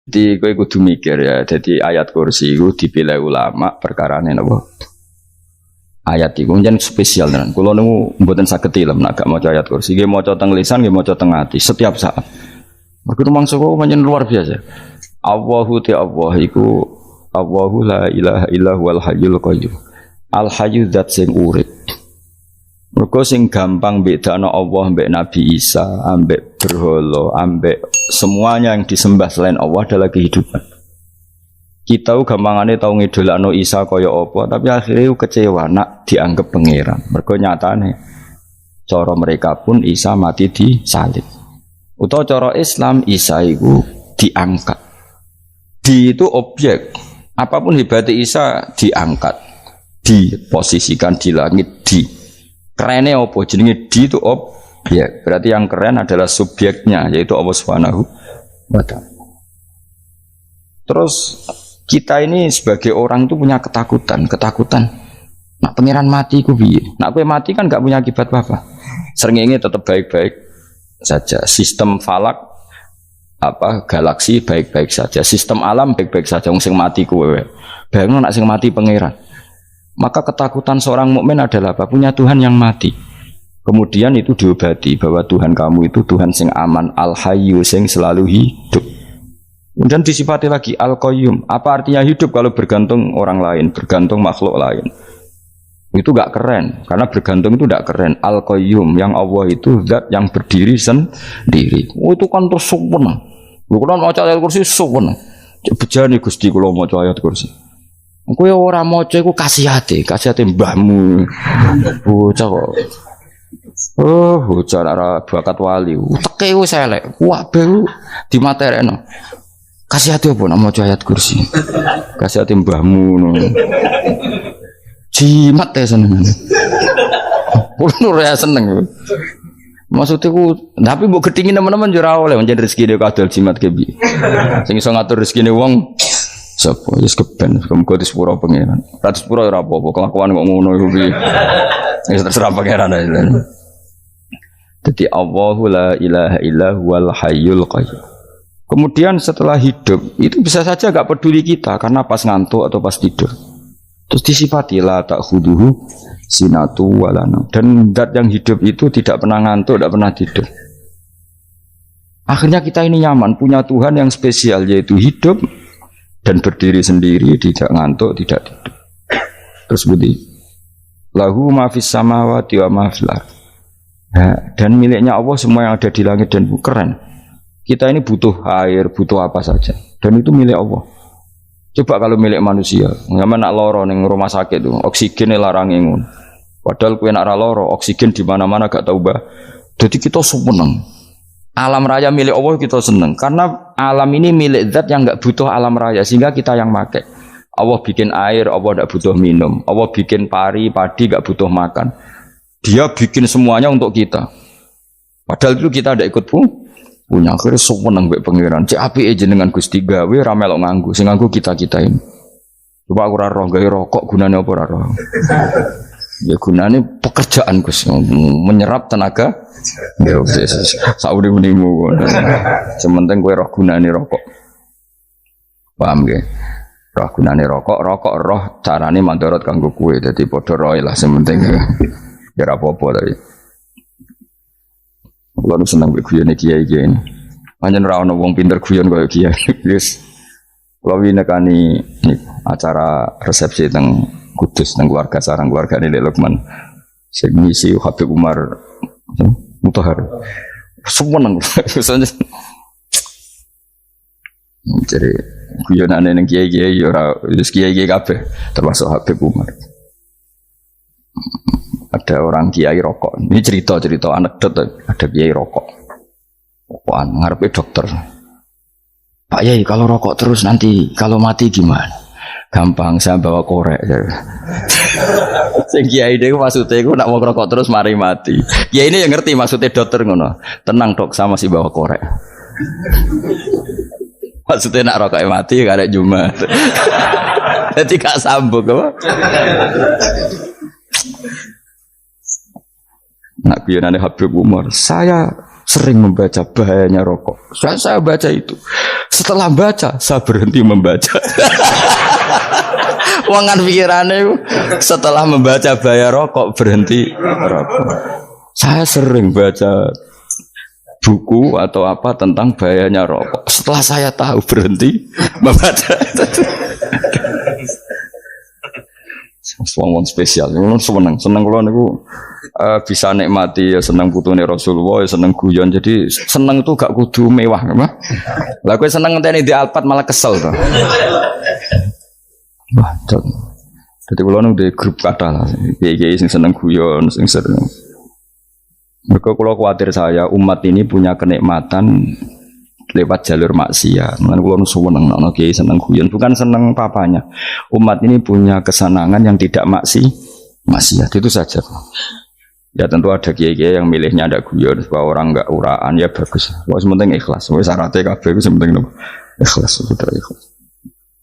Jadi kowe kudu mikir ya. Jadi ayat kursi itu dipilih ulama perkarane napa? Ayat itu kan spesial tenan. Kula niku mboten saged ilmu nek gak maca ayat kursi. Nggih maca teng lisan, nggih maca teng ati setiap saat. Mergo mangsa kok pancen luar biasa. Allahu ta Allah iku Allahu la ilaha illa huwal hayyul qayyum. Al hayyu zat sing urip. Mergo sing gampang bedakno Allah mbek Nabi Isa, ambek berhala, ambek semuanya yang disembah selain Allah adalah kehidupan. Kita gampangane tau ngidolakno Isa kaya apa, tapi akhirnya kecewa nak dianggap pangeran. Mergo nyatane cara mereka pun Isa mati disalib. Utawa cara Islam Isa iku diangkat. Di itu objek. Apapun hebatnya Isa diangkat, diposisikan di langit di. Kerennya apa? Jenenge di itu objek. Berarti yang keren adalah subjeknya, yaitu Allah Subhanahu wa ta'ala. Terus kita ini sebagai orang itu punya ketakutan. Nak pangeran mati ku piye? Nak kowe mati kan gak punya akibat apa-apa. Srengenge tetap baik-baik saja. Sistem falak galaksi baik-baik saja. Sistem alam baik-baik saja. Wong sing mati kowe. Bayangno nak sing mati pangeran. Maka ketakutan seorang mukmin adalah apa? Punya Tuhan yang mati. Kemudian itu diobati bahwa Tuhan kamu itu Tuhan sing aman, al-hayyu sing selalu hidup. Kemudian disifati lagi al-qayyum. Apa artinya hidup kalau bergantung orang lain, bergantung makhluk lain? Itu gak keren, karena bergantung itu gak keren. Al-qayyum yang Allah itu zat yang berdiri sendiri. Oh, itu kan terus sempurna. Bukan mau ayat kursi sempurna. Bejane Gusti kula maca ayat kursi. Kowe ora maca iku kasihate mbahmu. Bocah kok. Oh, bocah ora bakat wali. Teke wis elek. Kabeh dimaterekno. Kasihate apa nek maca ayat kursi? Kasihate mbahmu ngono. Jimat ya seneng. Kulo ora seneng. Maksudnya tapi mbok gedhingi teman-teman yo ora oleh pancen rezekine kadal jimat ke piye. Sing iso ngatur rezekine wong sapa wis keben muga disepuro pangeran. Ra disepuro ora apa-apa, kelakuan kok ngono iku piye. Wis terserah pangeran ae. Dadi Allahu la ilaha illa huwal hayyul qayyum. Kemudian setelah hidup itu bisa saja gak peduli kita karena pas ngantuk atau pas tidur. Terus disifati la ta'khuduhu sinatu walana. Dan zat yang hidup itu tidak pernah ngantuk, tidak pernah tidur. Akhirnya kita ini nyaman punya Tuhan yang spesial yaitu hidup dan berdiri sendiri, tidak ngantuk, tidak tidur. Terus budi lahu ma fis samawati wa ma fil ardh. Dan miliknya Allah semua yang ada di langit dan bumi. Keren. Kita ini butuh air, butuh apa saja, dan itu milik Allah. Coba kalau milik manusia, nggak nak loro neng rumah sakit tuh, oksigennya larang ingun. Padahal kue nak loro, oksigen di mana-mana gak tahu bah. Jadi kita seneng. Alam raya milik Allah kita seneng, karena alam ini milik zat yang nggak butuh alam raya, sehingga kita yang pakai. Allah bikin air, Allah tidak butuh minum. Allah bikin padi nggak butuh makan. Dia bikin semuanya untuk kita. Padahal itu kita tidak ikut punya. Akhirnya seneng mbek pangeran. Cek apike jenengan Gusti gawe ra melok nganggo. Sing nganggo kita-kita ini. Coba aku ora roh gawe rokok gunane apa ora roh. Ya gunane pekerjaan Gus, menyerap tenaga. Ya wis sauri-unimu. Sementing kowe roh gunane rokok. Paham nggih? Roh gunane rokok roh carane mandorot kanggo kowe. Dadi padha roe lah sementing. Ya ora apa-apa tapi. Kulo nu seneng guyone kiai-kiai ini. Pancen ora ono wong pinter guyon kaya kiai. Wis kulo winekani acara resepsi teng Kudus teng keluarga sareng keluargane Lek Lukman. Sing ngisi Habib Umar Mutahar. Seneng. Jadi guyonane ning kiai-kiai ora wis kiai-kiai kabeh termasuk Habib Umar. Ada orang kiai rokok. Ini cerita anekdot. Ada kiai rokok. Rokokan ngarepe dokter. Pak Yai, kalau rokok terus nanti kalau mati gimana? Gampang, saya bawa korek. Sing kiai dhewe maksudnya iku nak mau rokok terus mari mati. Kiai ini yang ngerti maksudnya dokter ngono. Tenang dok, sama si bawa korek. Maksudnya nak rokoknya mati karek Jumat. Jadi gak sambung apa? Nak guyonane Habib Umar, saya sering membaca bahayanya rokok. Saya baca itu. Setelah baca, saya berhenti membaca. Wangan pikirannya setelah membaca bahaya rokok berhenti rokok. Saya sering baca buku atau apa tentang bahayanya rokok. Setelah saya tahu berhenti membaca. Wong spesial, seneng kalau niku bisa nikmati ya seneng putune Rasulullah, ya seneng guyon. Jadi seneng itu gak kudu mewah, apa? Lah kowe seneng ngenteni di Alphard malah kesel to. Wah, jadi kalau di grup kata lah, kiai sing seneng guyon, sing sering. Mereka kalau khawatir saya umat ini punya kenikmatan lewat jalur maksiat. Kan kalau seneng, kiai seneng guyon, bukan seneng papanya. Umat ini punya kesenangan yang tidak maksiat itu saja. Ya tentu ada kiai-kiai yang milihnya ada guyon supaya orang enggak uraan ya bagus. Wah sementing ikhlas. Wah syaratnya kabeh itu sementing ikhlas sudah ikhlas.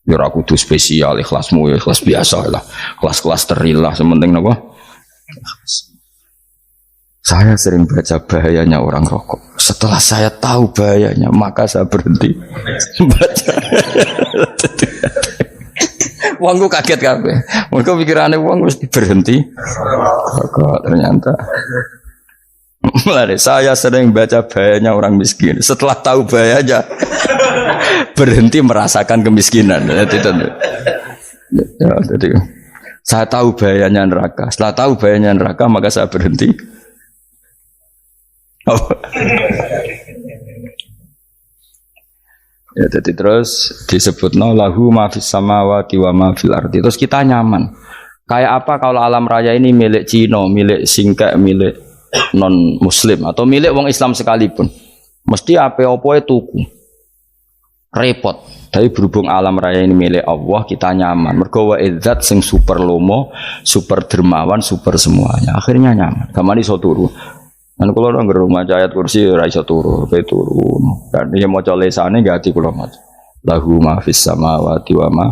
Ya ora kudu spesial ikhlasmu ya ikhlas biasa lah. Kelas-kelas terilah sementing napa? Ikhlas. Saya sering baca bahayanya orang rokok. Setelah saya tahu bahayanya, maka saya berhenti baca. Wongku kaget kabeh. Mereka pikirannya wong mesti berhenti rokok ternyata. Mulai saya sering baca bahayanya orang miskin. Setelah tahu bahayanya, berhenti merasakan kemiskinan. Jadi, saya tahu bahayanya neraka. Setelah tahu bahayanya neraka, maka saya berhenti. Ya jadi terus disebutno lahu ma fis samawati wa ma fil ardi. Terus kita nyaman. Kayak apa kalau alam raya ini milik Cina, milik singkek, milik non muslim atau milik wong Islam sekalipun. Mesti apa-apa tuku. Repot. Tapi berhubung alam raya ini milik Allah, kita nyaman. Mergo wa izzat sing super lomo, super dermawan, super semuanya. Akhirnya nyaman. Gamane iso turu. Dan kalau orang rumah ayat kursi raisa turu, turun. Dan dia mau coba lesane gak hati kalau mau. Lahu ma fis samawati wa ma.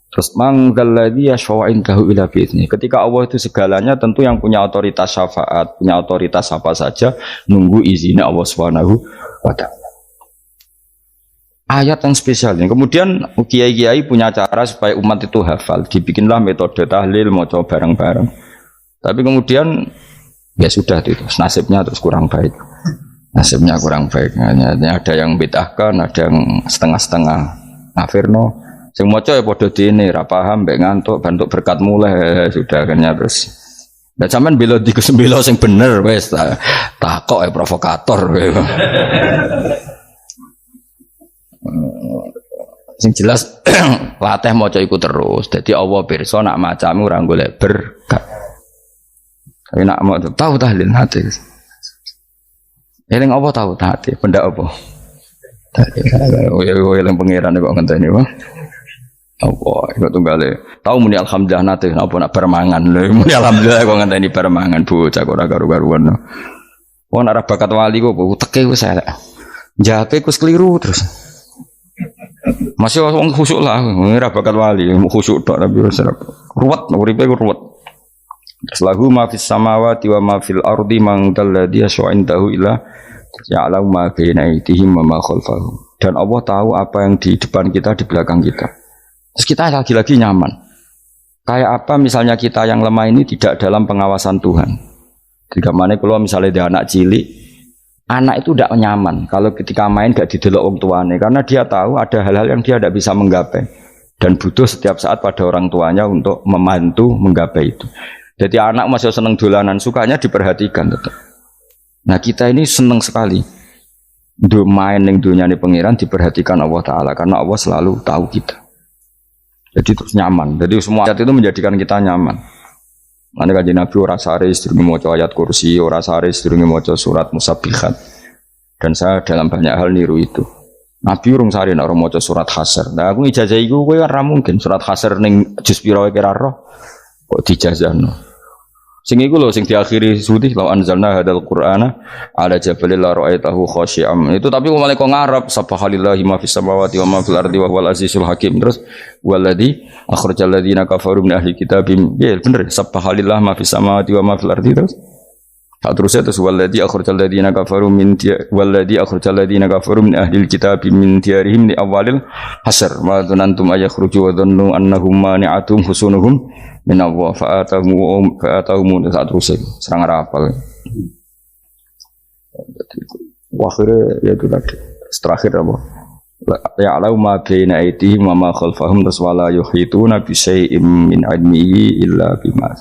Terus manggal ladzi yashfa'u indahu ila bi'izni. Ketika Allah itu segalanya, tentu yang punya otoritas syafaat, punya otoritas apa saja, nunggu izinnya Allah Subhanahu wa ta'ala. Ayat yang spesial ini. Kemudian kiai-kiai punya cara supaya umat itu hafal. Dibikinlah metode tahlil, mau coba bareng-bareng. Tapi kemudian ya sudah itu nasibnya terus kurang baik. Nasibnya kurang baik. Hanya ada yang bid'ahkan, ada yang setengah-setengah ngafirno. Sing maca ya padha dene ra paham mbek ngantuk bantuk berkat mulai sudah akhirnya terus. Lah sampean bela di kesembelo sing bener wis takok ya provokator. Sing jelas latih maca iku terus. Dadi Allah pirsa nak macamu ora golek berkat. Tapi nak mau tahu tahlil hati. Eling apa tahu hati? Benda apa? Eling pangeran kok ngenteni wae. Apa iku tunggale. Tahu muni alhamdulillah nate apa nak permangan. Muni alhamdulillah kok ngenteni permangan bocah kok ora karu-karuan. Wong ora bakat wali kok teke wis elek. Jape ku keliru terus. Masih wong khusuk lah, ora bakat wali, khusuk tok tapi wis ruwet, uripe ku ruwet. Lahu ma fis samawati wa ma fil ardi man dalladhi yash'indahu ila ya'lamu ma baina aydihim wa ma khalfahum. Dan Allah tahu apa yang di depan kita, di belakang kita. Terus kita lagi-lagi nyaman. Kayak apa misalnya kita yang lemah ini tidak dalam pengawasan Tuhan. Ketika mana kalau misalnya dia anak cilik, anak itu tidak nyaman kalau ketika main gak didelok wong tuane karena dia tahu ada hal-hal yang dia tidak bisa menggapai dan butuh setiap saat pada orang tuanya untuk membantu menggapai itu. Jadi anak masih seneng dolanan, sukanya diperhatikan tetap. Nah kita ini seneng sekali main yang dunia ini pengiran diperhatikan Allah Ta'ala karena Allah selalu tahu kita. Jadi terus nyaman. Jadi semua ayat itu menjadikan kita nyaman. Mana kaji Nabi ora sare sedurunge maca ayat kursi, ora sare sedurunge maca surat Musabbihat. Dan saya dalam banyak hal niru itu. Nabi urung sare nek ora maca surat Hasyr. Nah aku ijazah iku kowe ora mungkin surat Hasyr ning juz pira kira roh kok dijazahno. Sing iku lho sing diakhiri sudi law anzalna hadzal qur'ana ala jabalil la ra'aitahu khashi'am. Itu tapi kok malah kok ngarep subhanallahi ma fis samawati wa ma fil ardi wa huwal azizul hakim. Terus waladzi akhrajal ladzina kafaru min ahli kitabim. Ya bener subhanallahi ma fis samawati wa ma fil ardi terus. Tak terusnya terus walladzi akhrajal ladzina kafaru min ahlil kitab min diyarihim li awalil hasr wa dhanantum ayakhruju wa dhannu annahum mani'atum husunuhum min Allah fa'atahum tak terusnya serang rapal. Akhirnya ya itu tadi terakhir apa? Ya'lamu ma baina aydihim wa ma khalfahum wala yuhituna bi syai'in min 'ilmihi illa bima.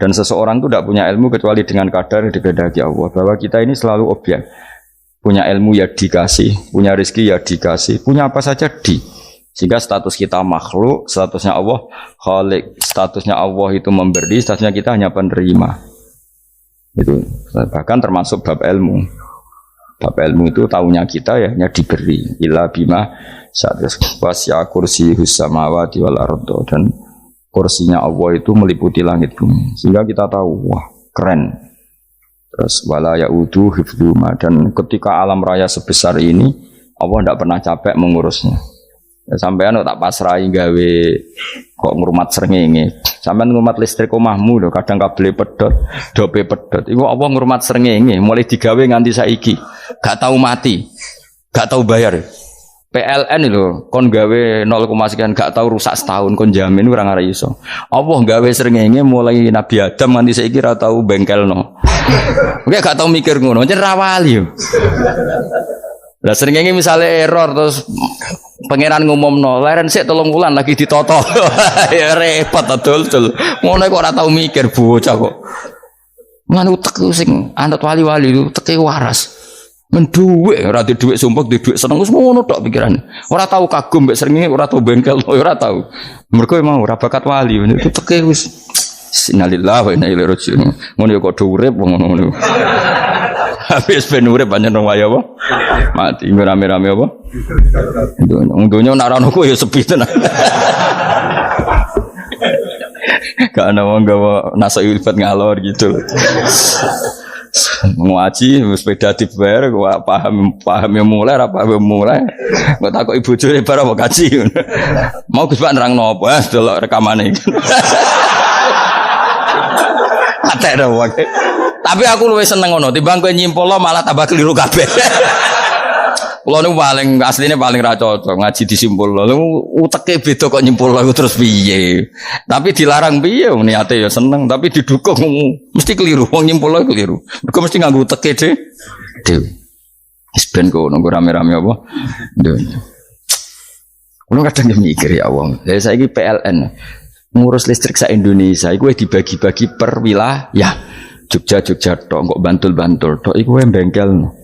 Dan seseorang itu tidak punya ilmu kecuali dengan kadar yang dikehendaki Allah. Bahwa kita ini selalu objek. Punya ilmu ya dikasih, punya rezeki ya dikasih, punya apa saja di. Sehingga status kita makhluk, statusnya Allah khalik, statusnya Allah itu memberi, statusnya kita hanya penerima. Itu bahkan termasuk bab ilmu. Bab ilmu itu tahunya kita ya hanya diberi. Illa bima wasya kursiyus samawati wal ardo, dan kursinya Allah itu meliputi langit bumi, sehingga kita tahu wah keren. Terus wala yaudu hifdzuma, dan ketika alam raya sebesar ini Allah tidak pernah capek mengurusnya. Ya, sampean tak pasrahi gawe kok ngrumat srengenge. Sampean ngrumat listrik omahmu lho, kadang kabel pedhot, dope pedhot. Iku Allah ngrumat srengenge mulai digawe nganti saiki. Gak tahu mati. Gak tahu bayar. PLN itu kon gawe 0, sekian gak tahu rusak setahun kon jamin ora ngare iso. Allah gawe srengenge mulai Nabi Adam nganti saiki ora tahu bengkelno. Oke gak tahu mikir ngono, jen ra wali yo. Lah srengenge misale error terus pangeran ngumumno, leren sik 3 wulan lagi ditoto. Ya repot dul. Ngono kok ora tahu mikir bocah kok. Ngono utek sing anut wali-wali itu teke waras. Menduwe ora di dhuwit sumpek di dhuwit seneng wis ngono tok pikirane. Ora tahu kagum mbek srengenge, ora tahu bengkel, ora tahu. Mergo emang ora bakat wali, itu teke wis innalillahi wa inna ilaihi raji'un. Ngono ya kok do urip ngono. Habis ben urip pancen wong wae apa? Mati rame-rame apa? Untunya nek ora ono ku ya sepi tenan. Gak ana wong gawa nasa ilfat ngalor gitu. Ngaji sepeda dibayar gua paham yang mulai apa yang mulai gua takut ibu juri bar apa kaji mau Gus Pak nerangno apa delok rekamane iki atek dong tapi aku luwih seneng ngono timbang kowe nyimpolo malah tambah keliru kabeh. Kulo niku paling asline paling ra cocok ngaji disimpulno. Lha uteke beda kok nyimpulno terus piye. Tapi dilarang piye niate ya seneng tapi didukung mesti keliru. Wong nyimpulno keliru. Mergo mesti nganggo uteke dhewe. Wis ben kok nunggu rame-rame apa. Kulo kadang mikir ya wong. Lah saiki PLN ngurus listrik sa Indonesia iku dibagi-bagi per wilayah. Jogja tok kok Bantul tok iku bengkel.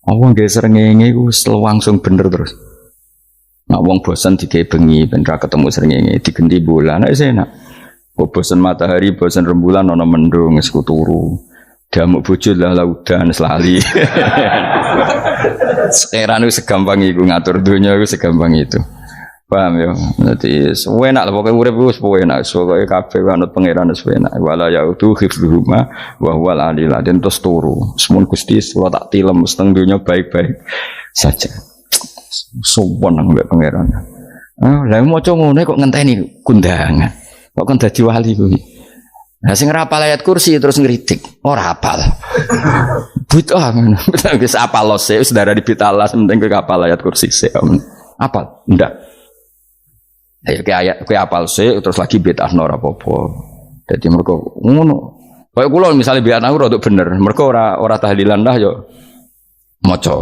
Wong nggih srengenge iku langsung bener terus. Nek wong bosan digawe bengi ben ra ketemu srengenge digenti bulan nek enak. Kok bosan matahari, bosan rembulan ana mendung wis turu. Damuk bojo lah laudan selali. Sekarang itu segampang iku ngatur dunia itu segampang itu. Paham ya? Berarti enak lah pokoknya urip wis enak. Pokoke kabeh anut pangeran wis enak. Wala yautu hifdzuhuma wa huwal aliyul azim terus turu. Semun Gusti kula tak tilem seteng dunya baik-baik saja. Sowan nang mbek pangeran. Lah maca ngene kok ngenteni kundangan. Kok kan dadi wali kuwi. Lah sing ora hafal ayat kursi terus ngritik. Ora hafal. Bid'ah ngono. Wis hafal lose wis darah di bitalas penting kowe hafal ayat kursi sik. Hafal? Ndak. Ayo ke ayat ke apal sih terus lagi bid'ah ora apa-apa. Dadi mergo ngono. Kaya kula misale bid'ah aku rada bener. Mergo ora tahlilan lah yo maca.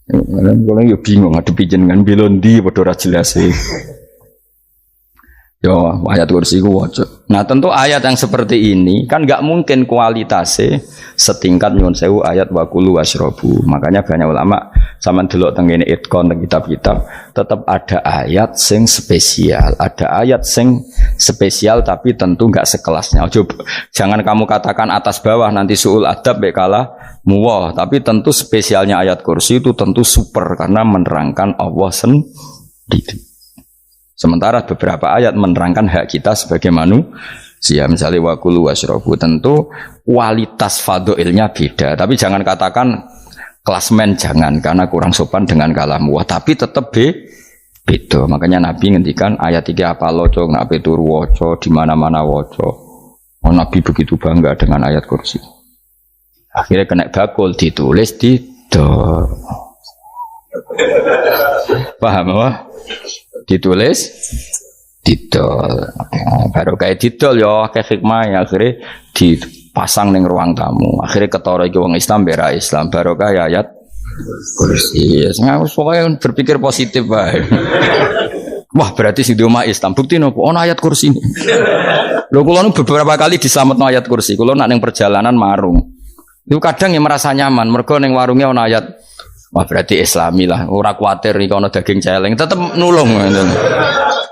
Kula yo bingung ngadepi jenengan bilondi padha ora jelas e. Yo ayat kursi ku waca. Nah, tentu ayat yang seperti ini kan enggak mungkin kualitasnya setingkat nyuwun sewu ayat waqulu wasyrabu. Makanya banyak ulama sampean delok teng ngene itqon teng kitab-kitab tetap ada ayat sing spesial, ada ayat sing spesial tapi tentu enggak sekelasnya. Jangan kamu katakan atas bawah nanti suul adab bekala muwah, tapi tentu spesialnya ayat kursi itu tentu super karena menerangkan Allah sendiri. Sementara beberapa ayat menerangkan hak kita sebagai manusia. Misalnya waqulu wasyrabu, tentu kualitas fadhailnya beda. Tapi jangan katakan klasmen, jangan, karena kurang sopan dengan kalam wah. Tapi tetap beda. Makanya Nabi ngendikan ayat 3 apa loco, nabi turu waca di mana-mana waca. Oh, Nabi begitu bangga dengan ayat kursi. Akhirnya kena bakul ditulis didol. Paham apa? Ditulis didol. Baru kayak didol ya akeh hikmah akhirnya dipasang ning ruang tamu. Akhirnya ketara iki wong Islam bera Islam barokah ayat kursi. Pokoknya berpikir positif bae. Wah berarti sing di omah Islam bukti nopo ono ayat kursi ini. Lho kula nu beberapa kali diselametno ayat kursi. Kula nak ning perjalanan marung. Itu kadang yang merasa nyaman mergo ning warungnya ono ayat. Wah berarti Islami lah. Ora kuwatir iki ono daging celeng, tetep nulung ngoten.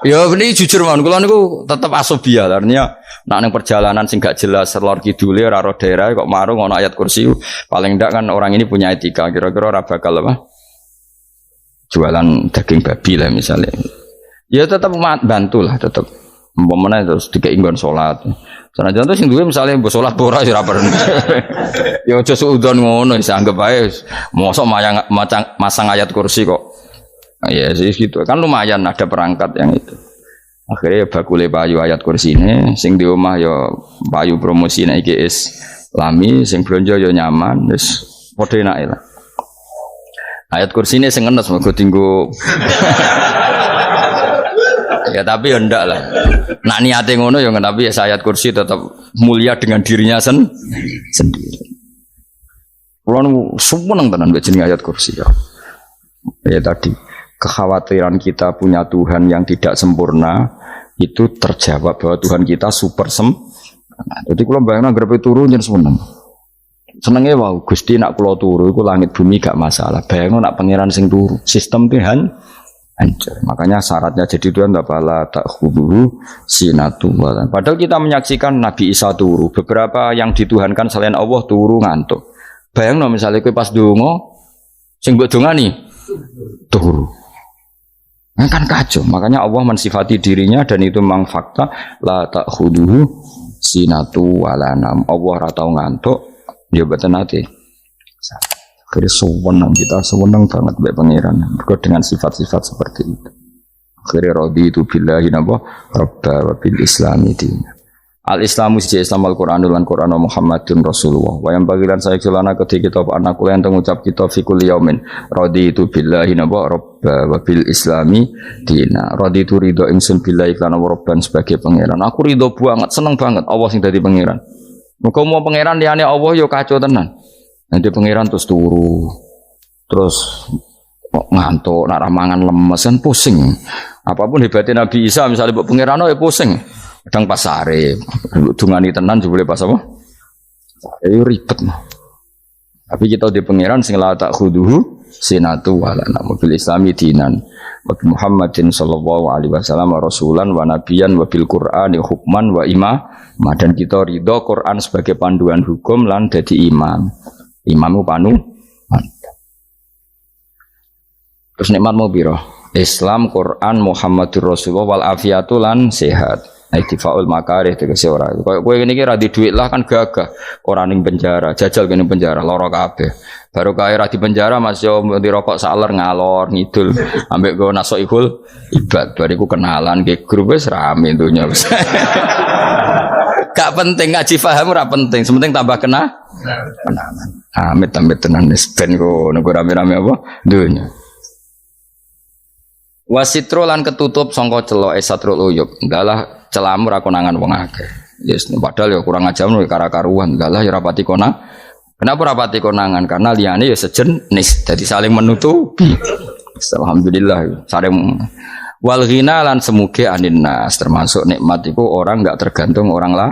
Ya ini jujur mawon kula niku tetep asobia. Artinya nak ning perjalanan sing gak jelas lor kidule ora ro daerah kok marung ono ayat kursi. Paling ndak kan orang ini punya etika. Kira-kira ora bakal apa? Jualan daging babi lah misalnya. Ya tetap bantu lah tetap. Umpamane terus dikei nggon salat. Senajan to sing duwe misale mbok salat ora ya ora perlu. Ya aja suudon ngono wis anggap ae mosok masang ayat kursi kok. Ya sih gitu. Kan lumayan ada perangkat yang itu. Akhirnya bakule payu ayat kursi ini sing di omah ya payu promosi nek iki Islami sing blonjo ya nyaman wis padha enake lah. Ayat kursi ini sing ngenes mergo tinggo. Ya tapi ya ndak lah. Nak niate ngono ya tapi ya ayat kursi tetap mulia dengan dirinya sendiri. Kulo seneng tenan mbek jeneng ayat kursi ya. Ya tadi kekhawatiran kita punya Tuhan yang tidak sempurna itu terjawab bahwa Tuhan kita super sempurna. Jadi kulo bayangno grepe turu nyen seneng. Senenge wae Gusti nak kula turu iku langit bumi gak masalah. Bayangno nak pangeran sing turu, sistem Tuhan hancur. Makanya syaratnya jadi Tuhan bala ta'khudhuhu sinatu walan. Padahal kita menyaksikan Nabi Isa turu. Beberapa yang dituhankan selain Allah turu ngantuk. Bayangno misalnya kowe pas donga sing mbok dongani turu. Nah, kan kacau. Makanya Allah mensifati dirinya dan itu memang fakta la ta'khudhuhu sinatu walanam. Allah ora tau ngantuk. Ya betul nanti. Akhirnya sewenang kita sewenang banget baik pangeran. Mereka dengan sifat-sifat seperti itu. Akhirnya raditu billahi nabah rabba wa bil islami dina. Al-Islamu siji Islam Al-Qur'anul lan Qur'an Muhammadun Rasulullah. Wa yang bagilan saya kelana ketika kita anak kula yang ngucap kita fi kulli yaumin raditu billahi nabah rabba wa bil islami dina. Raditu ridho ingsun billahi lan rabban sebagai pangeran. Aku ridho banget, seneng banget Allah sing dadi pangeran. Muga mau pangeran liyane Allah yo kacau tenan. Nanti pangeran terus turu. Terus ngantuk, nak mangan lemes kan pusing. Apapun hebatnya Nabi Isa misalnya mbok pangeran ya pusing. Kadang pas sare, dungani tenan jebule pas apa? Ayo ribet mah. Tapi kita di pangeran sing la tak khuduhu sinatu wala mobil islami dinan. Wa Muhammadin sallallahu alaihi wasallam rasulan wa nabiyan wa bil Qur'ani hukman wa imam. Dan kita ridho Quran sebagai panduan hukum lan dadi imam. Imamu panu. Terus nikmatmu piro? Islam, Quran, Muhammadur Rasulullah wal afiatu lan sehat. Ittifaul makarih tegese ora. Kowe ngene iki ra di dhuwit lah kan gagah. Ora ning penjara, jajal kene penjara lara kabeh. Baru kae ra di penjara Mas yo dirokok saler ngalor ngidul ambek go nasoihul ibad. Bariku kenalan ke grup wis rame donya wis. Gak penting ngaji paham ora penting, sementing tambah kenalan. Amit-amit tenan wis ben go nego rame-rame apa donya. Wasitro lan ketutup sangka celok satrul uyub. Enggaklah celamu ra konangan wong akeh. Yes, padahal ya kurang ajar no kara-karuan. Enggaklah ya rapati konang. Kenapa rapati konangan? Karena liyane ya sejenis. Jadi saling menutupi. Alhamdulillah saling wal ghina lan semuge anin nas termasuk nikmat iku orang enggak tergantung orang lah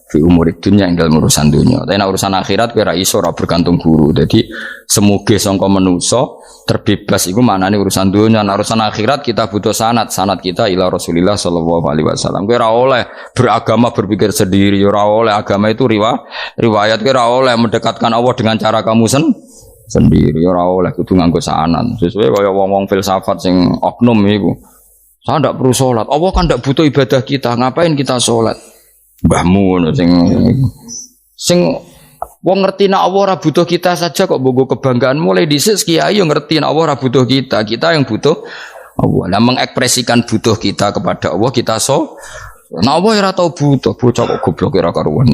fi umurid dunya ing dalam urusan dunia. Tapi nek urusan akhirat kowe ra iso ora bergantung guru. Jadi semuge sangka manusa terbebas iku maknane urusan dunia. Nek urusan akhirat kita butuh sanad kita ila Rasulillah sallallahu alaihi wasallam. Kowe ora oleh beragama berpikir sendiri, ora oleh agama itu riwayat kowe ora oleh mendekatkan Allah dengan cara kamu sendiri, ora oleh kudu nganggo sanad. Sesuai kaya wong-wong filsafat sing oknum iku. Saya ndak perlu salat. Allah kan ndak butuh ibadah kita, ngapain kita salat? Mbahmu sing wong ngerti nek Allah ora butuh kita saja kok bogo kebanggaan mulai dhisik kiai yo ngerti nek Allah ora butuh kita yang butuh Allah. Nah mengekspresikan butuh kita kepada Allah kita nek Allah ora tau butuh bocah kok goblok ora karuan.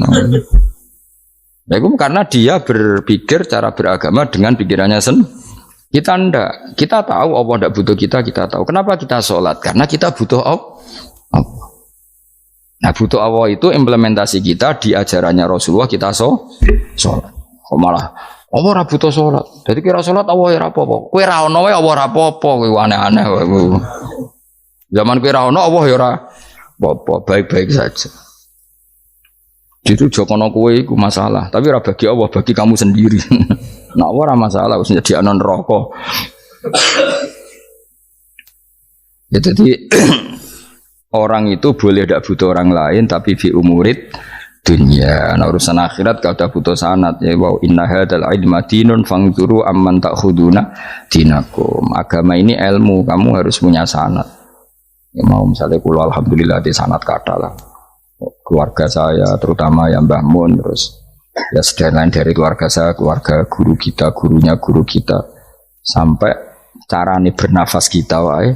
Nah, itu karena dia berpikir cara beragama dengan pikirannya kita ndak. Kita tahu Allah ndak butuh kita tahu. Kenapa kita sholat? Karena kita butuh Allah. Nah, butuh Allah itu implementasi kita di ajarannya Rasulullah kita sholat. Kok malah Allah ora butuh sholat. Jadi kira sholat Allah ya ora apa-apa. Kowe ra ono wae Allah ora apa-apa, kowe aneh-aneh kowe. Zaman kowe ra ono Allah ya ora apa-apa, baik-baik saja. Itu jokono kowe iku masalah, tapi ora bagi Allah, bagi kamu sendiri. Nah, ora masalah wis nyediakno neraka. Ya jadi orang itu boleh tidak butuh orang lain, tapi fi umurid dunia. Nah, urusan akhirat kalau ada butuh sanad ya wa inna hadzal ilma dinun fangzuru amman ta'khuduna dinakum. Agama ini ilmu, kamu harus punya sanad. Ya mau misalnya kula alhamdulillah di sanad kata lah. Keluarga saya terutama yang Mbah Mun terus ya sedang dari keluarga saya, keluarga guru kita, gurunya guru kita sampai carane bernafas kita wae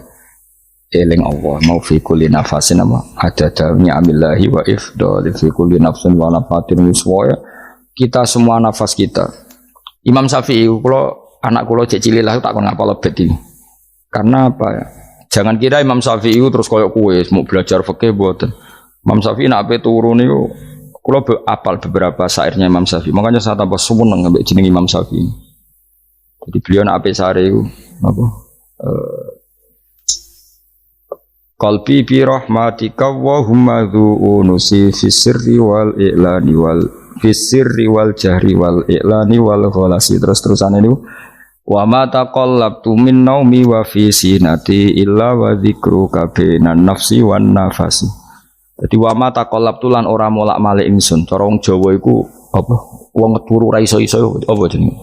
eling Allah mau fi kulli nafasin ada dalamnya amillahi wa ifdal fi kulli nafsin wa nafatin wiswaya kita semua nafas kita. Imam Syafi'i kalau anak kula cek cilik lah tak kon ngapal lebet iki. Karena apa ya? Jangan kira Imam Syafi'i terus koyo kowe mau belajar fikih mboten. Imam Syafi'i nak ape turu niku kula apal beberapa syairnya Imam Syafi'i. Makanya saya tambah seneng ambek jeneng Imam Syafi'i. Jadi beliau nak ape sare iku napa? Qalbi bi rahmatika wa humma dzu'unusi fi sirri wal i'lani wal fi sirri wal jahri wal i'lani wal ghalasi terus-terusan itu wa ma taqallabtu min naumi wa fi sinati illa wa dzikruka bainan nafsi wan nafasi. Jadi wa ma taqallabtu lan ora molak-malik ingsun cara wong Jawa iku apa wong turu ra iso-iso apa jenenge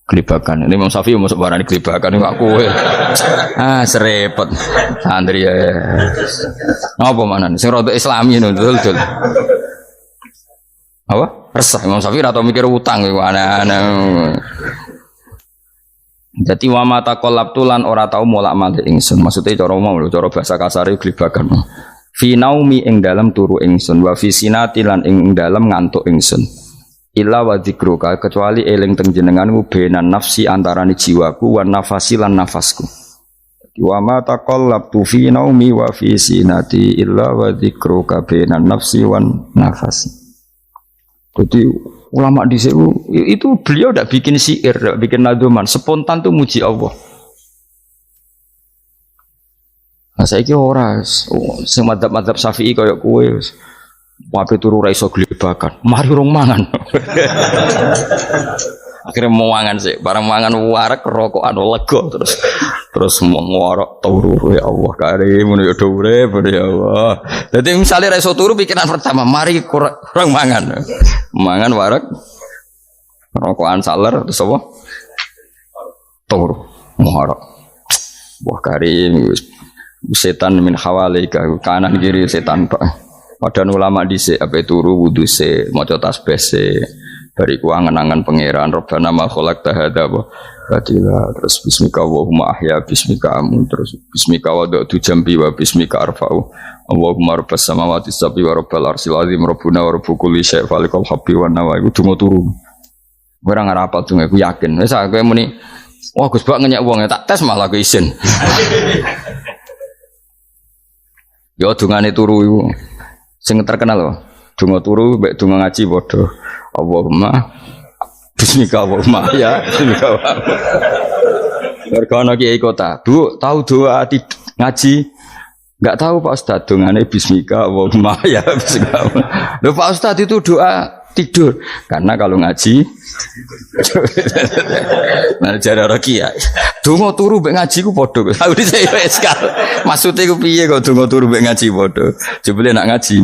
Gelibakan. Ini Imam Syafi'i masuk barang gelibakan ini gak kowe. Serepet. Santri ya. Napa manan? Sing rada Islami ngono dul. Apa? Resah Imam Syafi'i ora tau mikir utang iku aneh-aneh. Dadi wa mata qalabtu lan ora tau molak-malik ingsun. Maksudnya cara mau lho, cara bahasa kasare gelibakan. Fi naumi ing dalam turu ingsun wa fi sinati lan ing dalam ngantuk ingsun. Illa wa dzikruka kecuali eling teng jenenganmu benan nafsi antarane jiwaku wan nafasi lan nafasku. Wa ma taqallabtu fi naumi wa fi sinati illa wa dzikruka benan nafsi wan nafasi. Jadi ulama di itu beliau tidak bikin syair, tidak bikin nadzuman, spontan tuh muji Allah. Nah saiki ora sing madzhab Syafi'i kaya kowe wape turu ra iso glebakan. Mari rong mangan. Akhirnya mau mangan sih, barang mangan warak rokokan lega terus mau ngorok turu ya Allah karim ya urip ya Allah. Jadi misalnya ra iso turu pikiran pertama mari kurang mangan. Mangan warak rokokan saler terus apa? Turu ngorok. Wah karim setan min hawalika kanan kiri setan Pak. Padahal ulama dhisik ape turu wudu se maca tasbih se bariku angen-angen pangeran Rabbana ma khalaqta hadza wa batila terus bismika Allahumma ahya bismika amun terus bismika wada'tu jambi wa bismika arfa'u Allahumma rabbas samawati sab'i wa rabbal arsyil azim rabbuna wa rabbu kulli syai' falikal habbi wan nawa iku donga turu ora ngarapal donga aku yakin wis aku muni wah Gus Bak ngenyek wong tak tes malah aku isin yo dongane turu iku sing terkenal loh, donga turu, mbek donga ngaji padha. Allahumma bismika Allahumma ya, bismika. Mergo ana kiai kota, Bu, tahu doa ngaji? Enggak tahu Pak Ustaz, dongane bismika Allahumma ya, bismika. Lho Pak Ustaz itu doa tidur. Karena kalau ngaji nah jare ora kiai. Donga turu mbek ngaji ku padha. Aku dhisik wis kal. Maksude ku piye kok donga turu mbek ngaji padha? Jebule nak ngaji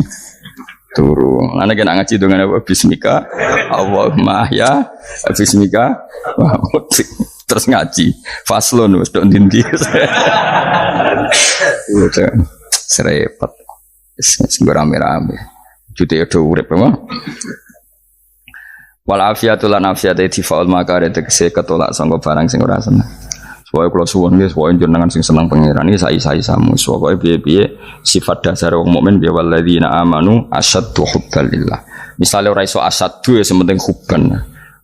turu. Ana nek ngaji dongane apa bismika Allahumma ya bismika terus ngaji. Faslon wis tok ndi-ndi. Serepet. Wis rame-rame. Jute yo urip apa? Wal afiatu lan afiate difaul makare tegese ketolak sangka barang sing ora seneng. Supaya kula suwun nggih supaya jenengan sing seneng pangeran iki sai-saisamu supaya piye-piye sifat dasar wong mukmin ya walladzina amanu asyaddu hubbalillah. Misalnya ora iso asyadu ya sementing hubban.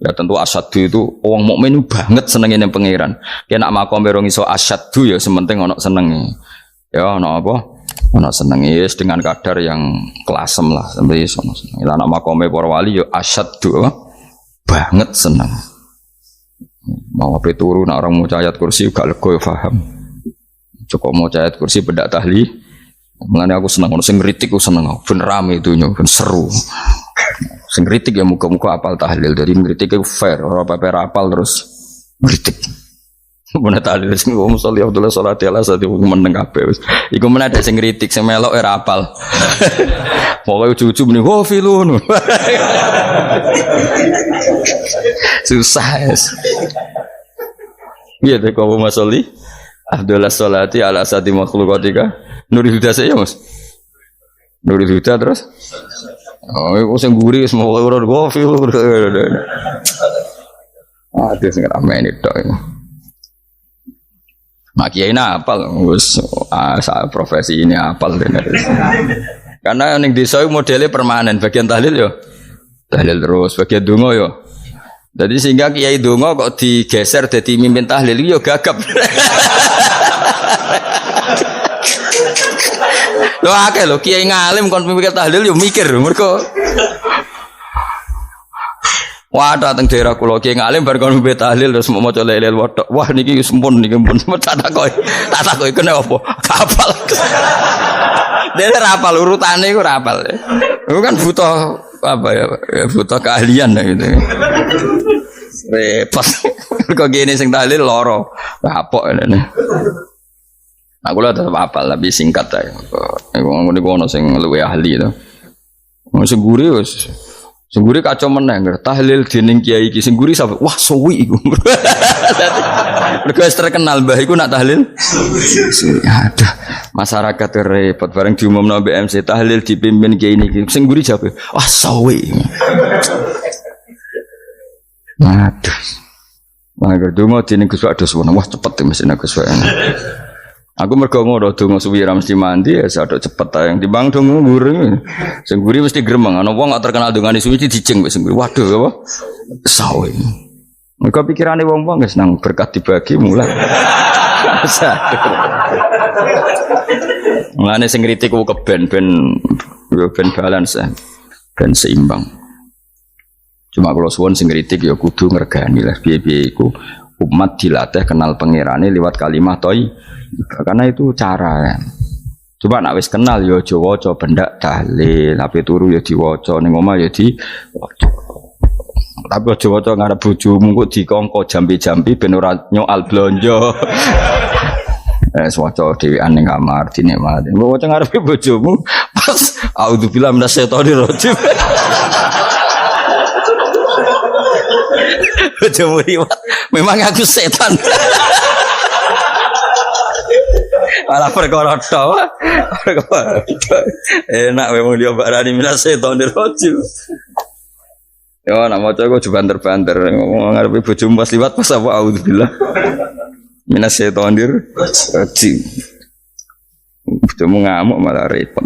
Ya tentu asyadu itu wong mukmin banget senenge ning pangeran. Yen nak makome rong iso asyadu ya sementing ana senenge. Ya ana apa? Ana senenge wis dengan kadar yang kelasem lah sampai iso seneng. Lah nak makome para wali ya asyadu banget seneng. Mau apa turu nak orang mau ayat kursi gak lego ya paham. Cukup mau ayat kursi bedak tahli. Mulane aku seneng ono sing ngritik aku seneng. Ben rame itu ben seru. Sing ngritik ya muga-muga apal tahlil. Dari ngritik itu fair, ora apa-apa apal terus ngritik. Mun tahlil sing wong sholli Abdullah sholati ala sate meneng kabeh wis. Iku men ada sing ngritik sing melok ora apal. Pokoke ujug-ujug muni wo filun. Susah. Iya deh kau masoli Abdullah sholati ala sati makhlukatika Nurul Huda saya mas Nurul Huda terus oh aku sengguri semua orang gofil ada sing ramai ini dok mak kiai apal us profesi ini apal karena yang desa modelnya permanen bagian tahlil yo tahlil terus bagian dungo yo. Jadi sehingga kiai dongo kok digeser jadi mimpin tahlil yo gagap. Lo akeh lo kiai ngalim kon mimpin tahlil yo mikir mergo. Wah dateng daerah kula kiai ngalim bar kon mimpin tahlil terus mau maca lelel wedok. Wah niki sempun niki pun tak takoki kena apa? Kapal. Dene ra apal urutane iku ra apal. Iku kan butuh apa ya butuh keahlian gitu. Repot. Kok gini sing tahlil loro. Kapok ngene. Aku lha tetep apal tapi singkat ae. Ngene ono sing luwih ahli to. Sing guri wis. Sing guri kacau meneh tahlil dening kiai iki sing guri sampe wah suwi iku. Mergo terkenal mbah iku nak tahlil. Aduh, masyarakat repot bareng diumumno mbek MC tahlil dipimpin kiai niki. Sing guri jabe wah suwi. Aduh. Mager donga dening Gus Wados wah cepet mesin Gus Wados. Aku mergo ngono donga suwi ra mesti mandi ya sadok cepet ae yang timbang donga nguri. Sing nguri mesti gremeng ana wong gak terkenal dongane suwi dijeng wis nguri. Waduh apa? Sawe. Mergo pikirane wong-wong wis nang berkat dibagi mulai. Mulane sing kritik ku keben ben balance ben seimbang. Cuma kalau suwon sing kritik ya kudu ngergani lah piye-piye iku umat dilatih kenal pangerane lewat kalimat toy karena itu cara ya. Coba nak wis kenal ya aja waca bendak tahlil ape turu ya diwaca ning omah ya diwaca. Tapi aja waca ngarep bojomu kok dikongko jambi-jambi ben ora nyoal blonjo. Waca dhewean ning kamar dinikmati. Mbok waca ngarepe bojomu pas auzubillahi minasyaitonir rajim. Bojomu riwat, memang aku setan. Malah perkara tok. Enak memang dia barani minasyaitonir rajim. Yo nak maca kok banter-banter ngomong ngarepe bojomu pas liwat pas apa auzubillah. Minasyaitonir rajim. Bojomu ngamuk malah repot.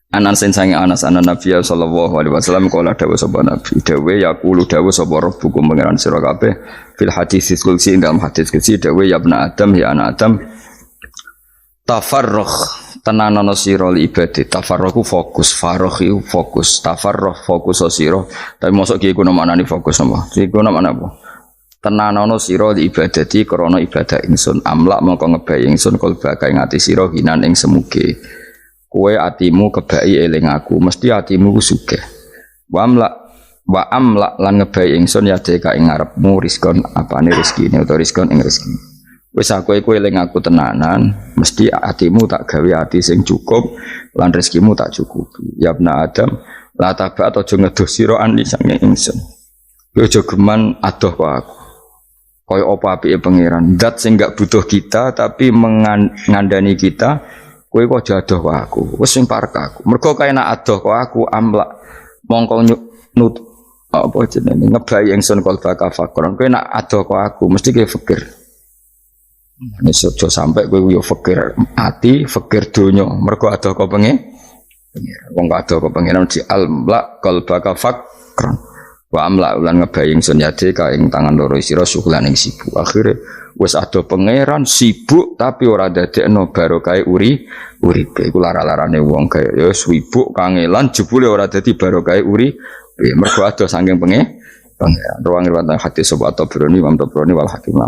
Anas sange Anas anan Nabi sallallahu alaihi wasallam kala dawuh sapa Nabi dawuh yaqulu dawuh sapa rabbukum pangeran sira kabeh fil hadis qudsi dalam hadis qudsi dawuh ya ibnu adam ya anak adam tafarrugh tenanono sira li ibadah tafarrugh fokus faragh fokus tafarrugh fokus sira tapi mosok ki iku maknane fokus apa iku maknane apa tenanono sira li ibadati krana ibadah ingsun amlak mongko ngebayi ingsun kalba kae ngati sira hinan ing semuge kowe atimu kebaki eling aku mesti atimu ku sugih wa amla lan ngebayi ingsun ya deka ing ngarepmu rizkon apane rezekine utawa rizkon ing rezeki wis aku eling aku tenanan mesti atimu tak gawe ati sing cukup lan rezekimu tak cukupi ya ibnu adam la taba aja ngedoh sira ani sange ingsun kowe aja geman adoh kok aku kaya apa apike pangeran zat sing gak butuh kita tapi mengandani kita kowe kok jadoh kok aku wis sing parek aku mergo kae nak adoh kok aku amlak mongko nut apa jenenge ngebayi ingsun kalba kafakron kowe nak adoh kok aku mesti kowe fikir nek aja sampe kowe yo fikir ati fikir donya mergo adoh kok pengiran. Wong kado ke pengiran di almla qalbaka fakran. Wa amla ulan ngebaying sun yadika ing tangan loro sira syughlan ing sibuk. Akhire wis ado pangeran sibuk tapi ora dadekno barokah uripe. Iku lara-larane wong kaya ya sibuk kangelan jebule ora dadi barokah uripe. Mergo ado saking pangeran. Ruang riwayat hadis sobat Tabrani, Imam Tabrani wal Hakim.